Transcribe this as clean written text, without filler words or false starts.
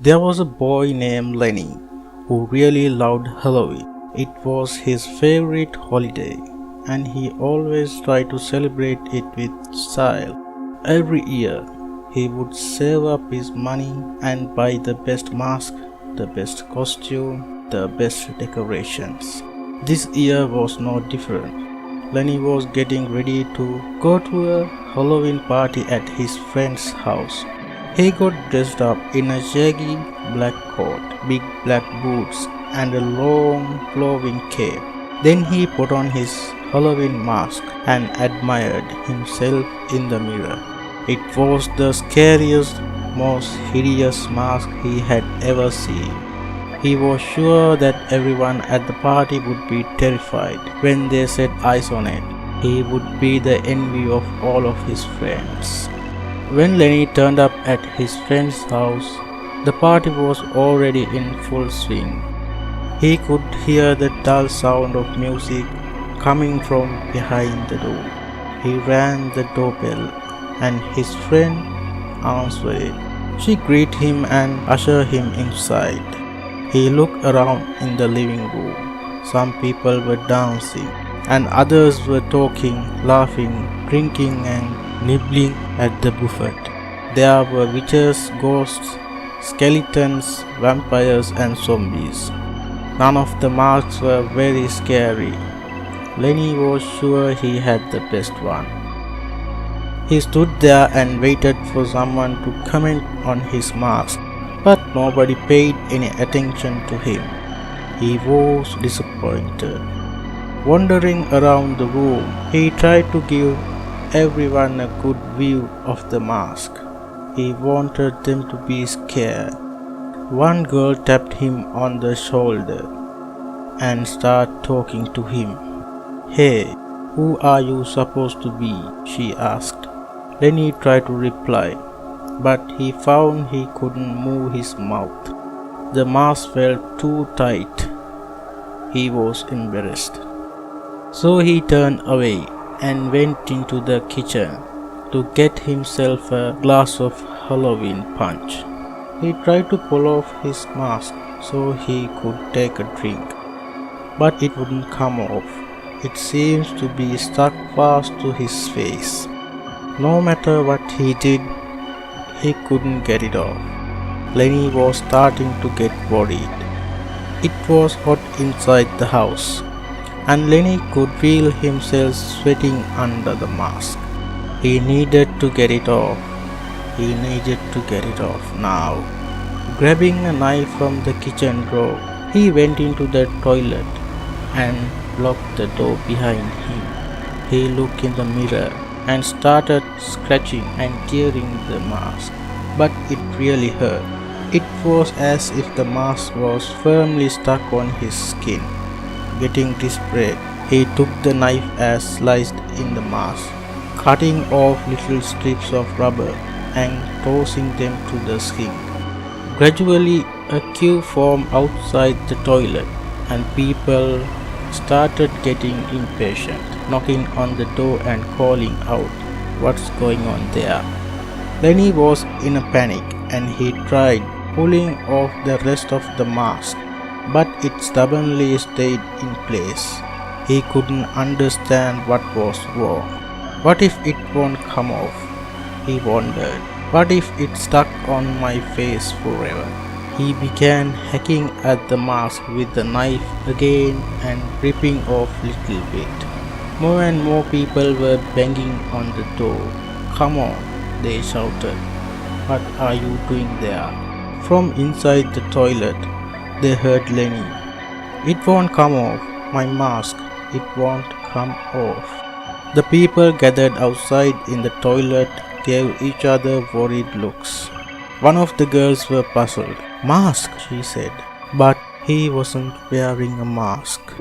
There was a boy named Lenny who really loved Halloween. It was his favorite holiday, and he always tried to celebrate it with style. Every year, he would save up his money and buy the best mask, the best costume, the best decorations. This year was no different. Lenny was getting ready to go to a Halloween party at his friend's house. He got dressed up in a shaggy black coat, big black boots, and a long flowing cape. Then he put on his Halloween mask and admired himself in the mirror. It was the scariest, most hideous mask he had ever seen. He was sure that everyone at the party would be terrified when they set eyes on it. He would be the envy of all of his friends. When Lenny turned up at his friend's house, the party was already in full swing. He could hear the dull sound of music coming from behind the door. He rang the doorbell and his friend answered it. She greeted him and ushered him inside. He looked around in the living room. Some people were dancing and others were talking, laughing, drinking and nibbling at the buffet. There were witches, ghosts, skeletons, vampires and zombies. None of the masks were very scary. Lenny was sure he had the best one. He stood there and waited for someone to comment on his mask, but nobody paid any attention to him. He was disappointed. Wandering around the room, he tried to give everyone a good view of the mask. He wanted them to be scared. One girl tapped him on the shoulder and started talking to him. "Hey, who are you supposed to be?" she asked. Lenny tried to reply, but he found he couldn't move his mouth. The mask felt too tight. He was embarrassed. So he turned away and went into the kitchen to get himself a glass of Halloween punch. He tried to pull off his mask so he could take a drink, but it wouldn't come off. It seems to be stuck fast to his face. No matter what he did, he couldn't get it off. Lenny was starting to get worried. It was hot inside the house, and Lenny could feel himself sweating under the mask. He needed to get it off. He needed to get it off now. Grabbing a knife from the kitchen drawer, he went into the toilet and locked the door behind him. He looked in the mirror and started scratching and tearing the mask, but it really hurt. It was as if the mask was firmly stuck on his skin. Getting desperate, he took the knife as sliced in the mask, cutting off little strips of rubber and tossing them to the sink. Gradually, a queue formed outside the toilet, and people started getting impatient, knocking on the door and calling out, "What's going on there?" Lenny was in a panic and he tried pulling off the rest of the mask, but it stubbornly stayed in place. He couldn't understand what was wrong. What if it won't come off? He wondered. What if it stuck on my face forever? He began hacking at the mask with the knife again and ripping off little bit. More and more people were banging on the door. "Come on," they shouted. "What are you doing there?" From inside the toilet, they heard Lenny. "It won't come off. My mask. It won't come off." The people gathered outside in the toilet gave each other worried looks. One of the girls were puzzled. "Mask," she said. But he wasn't wearing a mask.